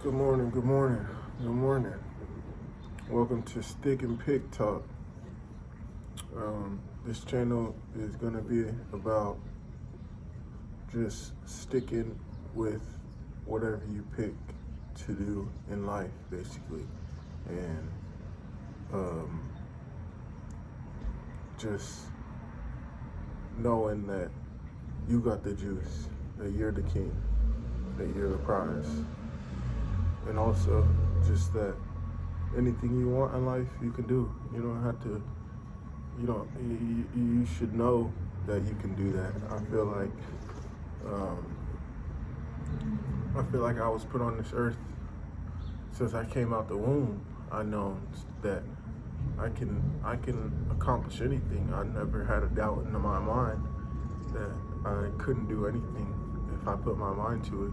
Good morning, good morning, good morning. Welcome to Stick and Pick Talk. This channel is going to be about just sticking with whatever you pick to do in life, basically. And just knowing that you got the juice, that you're the king, that you're the prize. And also just that anything you want in life, you can do. You don't have to, you should know that you can do that. I feel like I was put on this earth since I came out the womb. I know that I can accomplish anything. I never had a doubt in my mind that I couldn't do anything if I put my mind to it,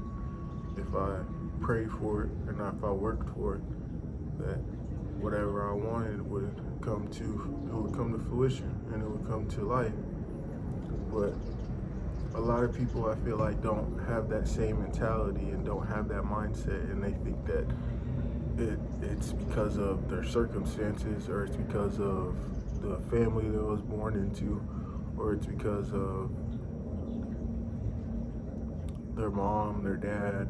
if I prayed for it, and if I worked for it, that whatever I wanted would come to fruition, and it would come to life. But a lot of people, I feel like, don't have that same mentality and don't have that mindset, and they think that it's because of their circumstances, or it's because of the family they was born into, or it's because of their mom, their dad,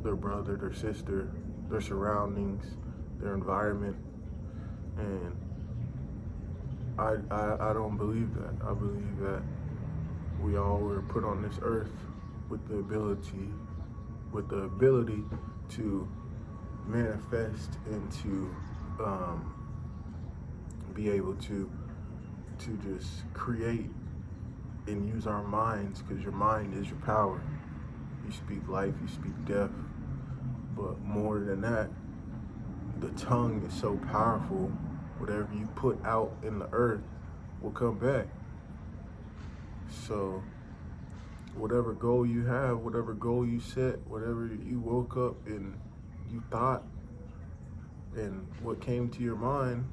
their brother, their sister, their surroundings, their environment. And I don't believe that. I believe that we all were put on this earth with the ability to manifest and to be able to just create and use our minds, because your mind is your power. You speak life, you speak death, but more than that, the tongue is so powerful. Whatever you put out in the earth will come back. So whatever goal you have, whatever goal you set, whatever you woke up and you thought and what came to your mind,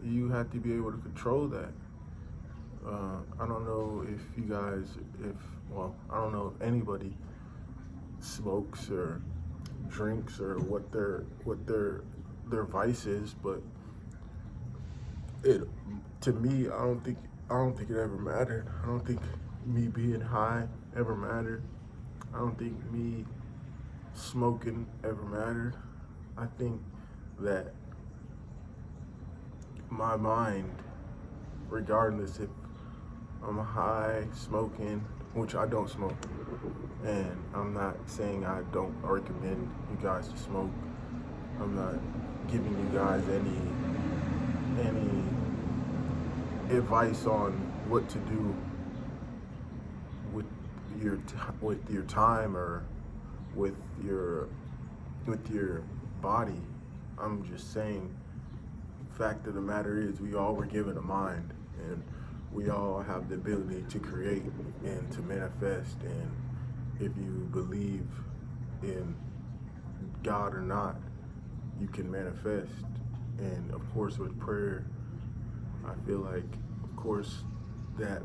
you have to be able to control that. I don't know if you guys, I don't know if anybody smokes or drinks or what their vice is, but to me, I don't think it ever mattered. I don't think me being high ever mattered. I don't think me smoking ever mattered. I think that my mind, regardless if I'm high, smoking, which I don't smoke, and I'm not saying I don't recommend you guys to smoke. I'm not giving you guys any advice on what to do with your time or with your body. I'm just saying, fact of the matter is, we all were given a mind, and we all have the ability to create and to manifest. And if you believe in God or not, you can manifest. And of course, with prayer, I feel like, of course, that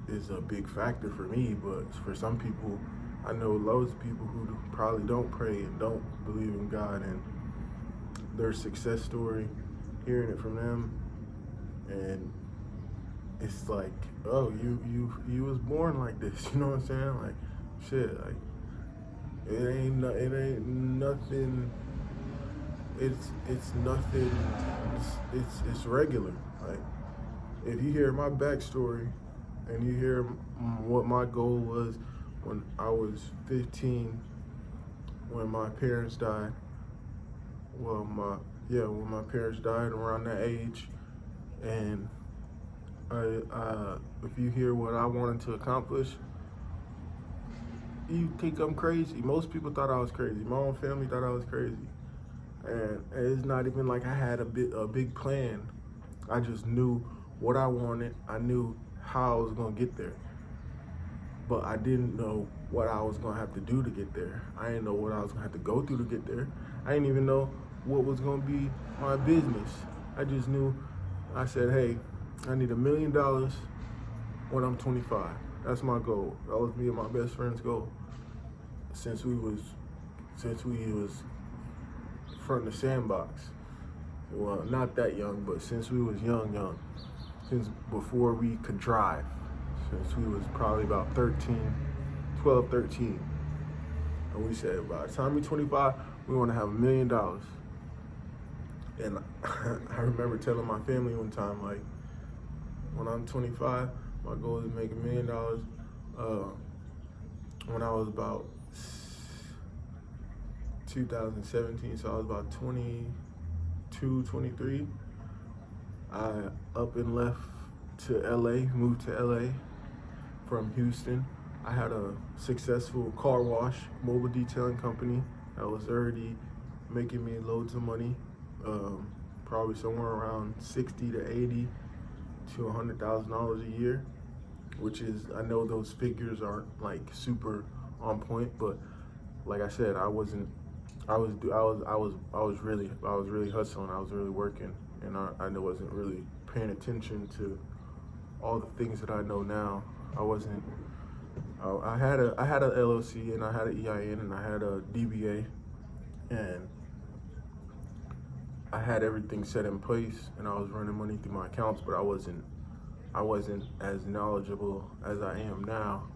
is a big factor for me. But for some people, I know loads of people who probably don't pray and don't believe in God, and their success story, hearing it from them, and it's like, oh, you was born like this. You know what I'm saying? Like, shit, like it ain't nothing. It's nothing. It's regular. Like, if you hear my backstory and you hear what my goal was when I was 15, when my parents died. When my parents died around that age, and if you hear what I wanted to accomplish, you think I'm crazy. Most people thought I was crazy. My own family thought I was crazy, and it's not even like I had a big plan. I just knew what I wanted. I knew how I was gonna get there, but I didn't know what I was gonna have to do to get there. I didn't know what I was gonna have to go through to get there. I didn't even know what was gonna be my business. I just knew, I said, hey, I need $1 million when I'm 25. That's my goal. That was me and my best friend's goal since we was since we was from the sandbox. Well, not that young, but since we was young, since before we could drive, since we was probably about 12, 13. And we said, by the time we're 25, we want to have $1 million. And I remember telling my family one time, like, when I'm 25, my goal is to make $1 million. When I was about 2017, so I was about 22, 23, I up and left to LA, moved to LA from Houston. I had a successful car wash, mobile detailing company that was already making me loads of money, probably somewhere around 60 to 80 to $100,000 a year, which is, I know those figures aren't like super on point, but like I said, I was really hustling. I was really working, and I wasn't really paying attention to all the things that I know now. I had a LLC, and I had an EIN, and I had a DBA, and I had everything set in place, and I was running money through my accounts, but I wasn't as knowledgeable as I am now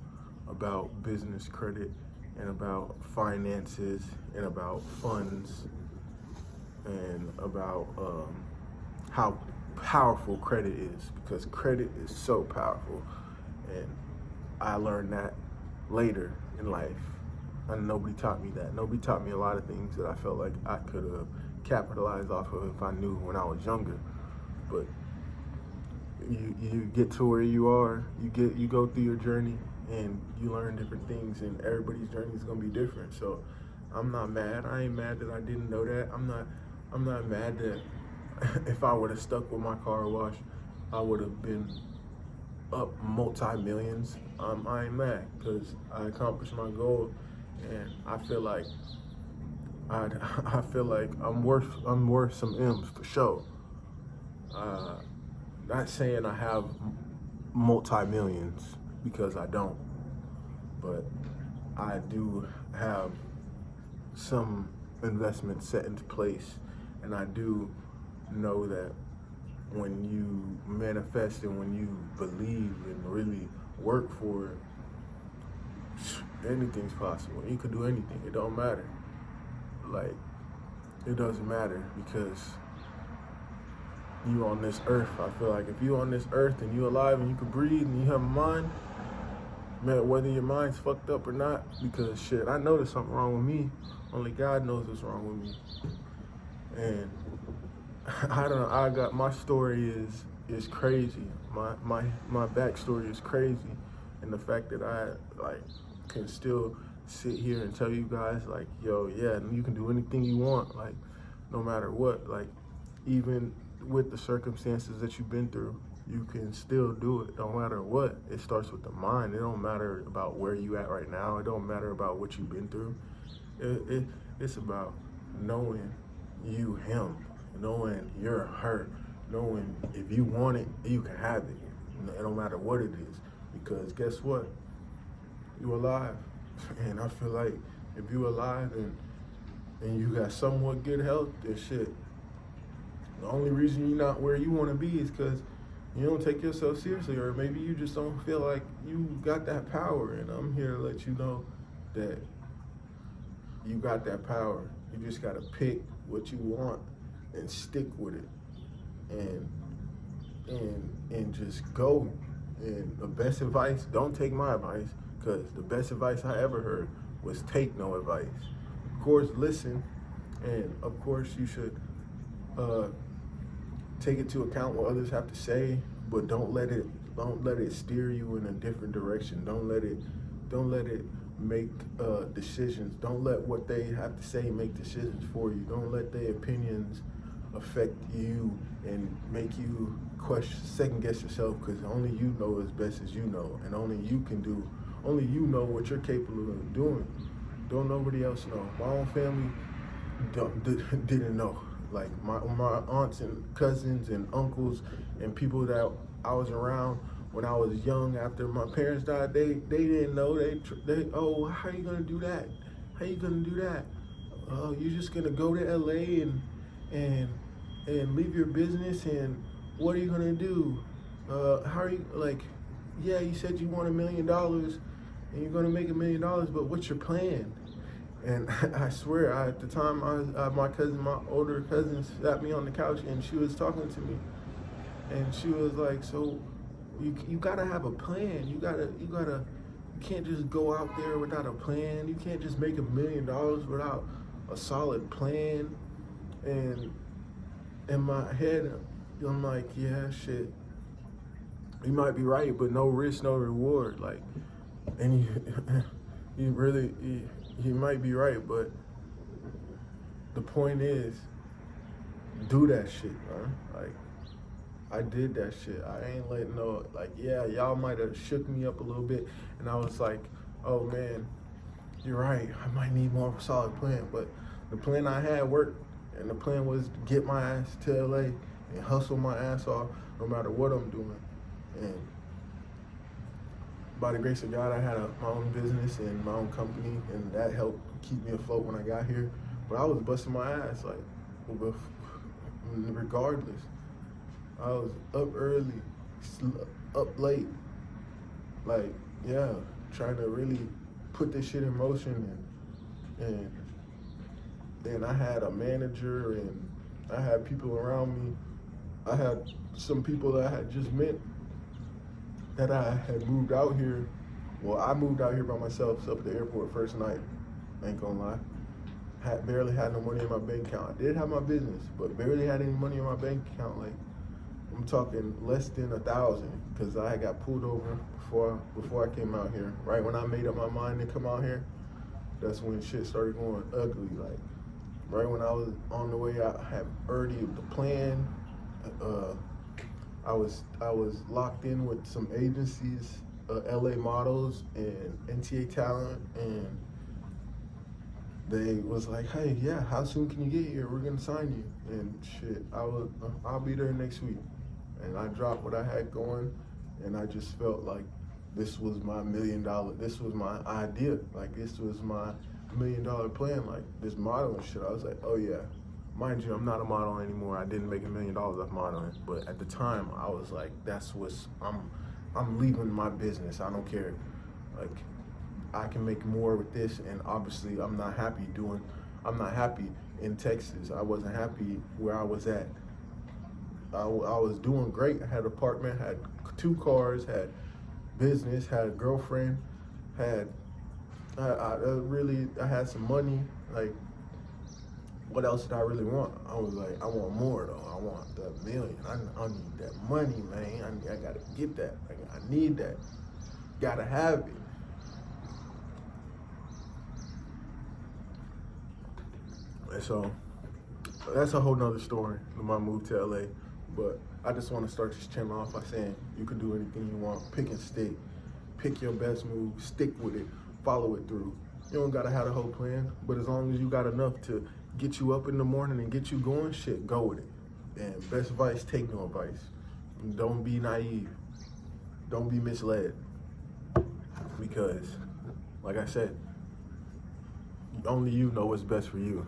about business credit and about finances and about funds and about how powerful credit is, because credit is so powerful. And I learned that later in life, and nobody taught me that. Nobody taught me a lot of things that I felt like I could have capitalized off of if I knew when I was younger. But you get to where you are, you go through your journey, and you learn different things, and everybody's journey is gonna be different. So I'm not mad. I ain't mad that I didn't know that. I'm not mad that if I would have stuck with my car wash, I would have been up multi-millions. I ain't mad, because I accomplished my goal, and I feel like I'm worth some M's for sure. Not saying I have multi-millions, because I don't, but I do have some investments set into place, and I do know that when you manifest and when you believe and really work for it, anything's possible. You can do anything. It don't matter. Like, it doesn't matter, because you on this earth. I feel like if you on this earth and you alive and you can breathe and you have a mind, man, whether your mind's fucked up or not, because shit, I know there's something wrong with me. Only God knows what's wrong with me. And I don't know, my story is crazy. My backstory is crazy. And the fact that I can still sit here and tell you guys, like, yo, yeah, you can do anything you want, like, no matter what. Like, even with the circumstances that you've been through, you can still do it, no matter what. It starts with the mind. It don't matter about where you at right now. It don't matter about what you've been through. It's about knowing you him, knowing you're her, knowing if you want it, you can have it. It don't matter what it is, because guess what? You alive. And I feel like if you alive and you got somewhat good health, then shit, the only reason you're not where you want to be is because you don't take yourself seriously, or maybe you just don't feel like you got that power. And I'm here to let you know that you got that power. You just got to pick what you want and stick with it, and just go. And the best advice, don't take my advice, because the best advice I ever heard was take no advice. Of course, listen, and of course you should take into account what others have to say, but don't let it steer you in a different direction. Don't let it make decisions. Don't let what they have to say make decisions for you. Don't let their opinions affect you and make you second guess yourself, because only you know as best as you know, and only you know what you're capable of doing. Don't nobody else know. My own family didn't know. Like my aunts and cousins and uncles and people that I was around when I was young after my parents died, they didn't know. They oh, how you gonna do that? How you gonna do that? you're just gonna go to LA and and leave your business, and what are you gonna do? How are you, like, yeah, you said you want $1 million and you're gonna make $1 million, but what's your plan? And I swear, at the time, my older cousin sat me on the couch and she was talking to me, and she was like, so you gotta have a plan. You can't just go out there without a plan. You can't just make $1 million without a solid plan. And in my head, I'm like, yeah, shit. You might be right, but no risk, no reward. Like, and you might be right, but the point is, do that shit, man. Like, I did that shit. I ain't letting no, like, yeah, y'all might have shook me up a little bit, and I was like, oh man, you're right. I might need more of a solid plan, but the plan I had worked, and the plan was to get my ass to LA and hustle my ass off no matter what I'm doing. And by the grace of God, I had my own business and my own company, and that helped keep me afloat when I got here. But I was busting my ass, like, regardless. I was up early, up late, like, yeah, trying to really put this shit in motion. And I had a manager, and I had people around me. I had some people that I had just met that I had moved out here. Well, I moved out here by myself up at the airport first night. Ain't gonna lie. Barely had no money in my bank account. I did have my business, but barely had any money in my bank account. Like, I'm talking less than 1,000, because I got pulled over before I came out here. Right when I made up my mind to come out here, that's when shit started going ugly. Like, right when I was on the way, I had already the plan. I was locked in with some agencies, LA Models and NTA Talent, and they was like, hey, yeah, how soon can you get here? We're gonna sign you. And shit, I'll be there next week. And I dropped what I had going, and I just felt like this was my $1 million, this was my idea. Like, this was my $1 million plan, like this modeling shit. I was like, oh yeah. Mind you, I'm not a model anymore. I didn't make $1 million off modeling, but at the time, I was like, I'm leaving my business. I don't care. Like, I can make more with this, and obviously, I'm not happy in Texas. I wasn't happy where I was at. I was doing great. I had an apartment, had 2 cars, had business, had a girlfriend, I had some money. Like, what else did I really want? I was like, I want more though. I want the $1 million. I need that money, man. I gotta get that. I need that. Gotta have it. And so that's a whole nother story, my move to LA. But I just want to start this channel off by saying you can do anything you want. Pick and stick. Pick your best move. Stick with it. Follow it through. You don't gotta have a whole plan, but as long as you got enough to get you up in the morning and get you going, shit, go with it. And best advice, take no advice. Don't be naive. Don't be misled. Because, like I said, only you know what's best for you.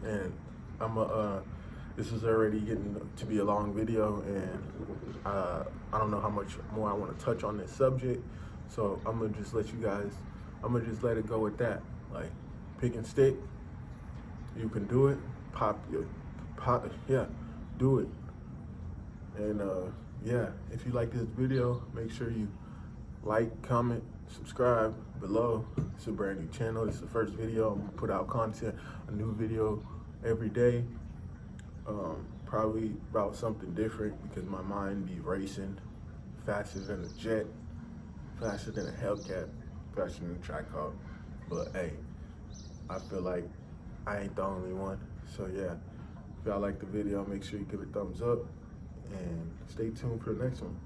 And this is already getting to be a long video, and I don't know how much more I want to touch on this subject. So I'm gonna just let it go with that. Like, pick and stick. You can do it. Do it. And yeah, if you like this video, make sure you like, comment, subscribe below. It's a brand new channel. It's the first video. I'm gonna put out content, a new video every day. Probably about something different, because my mind be racing faster than a jet, faster than a Hellcat, faster than a Tricop. But hey, I feel like I ain't the only one. So yeah, if y'all like the video, make sure you give it a thumbs up and stay tuned for the next one.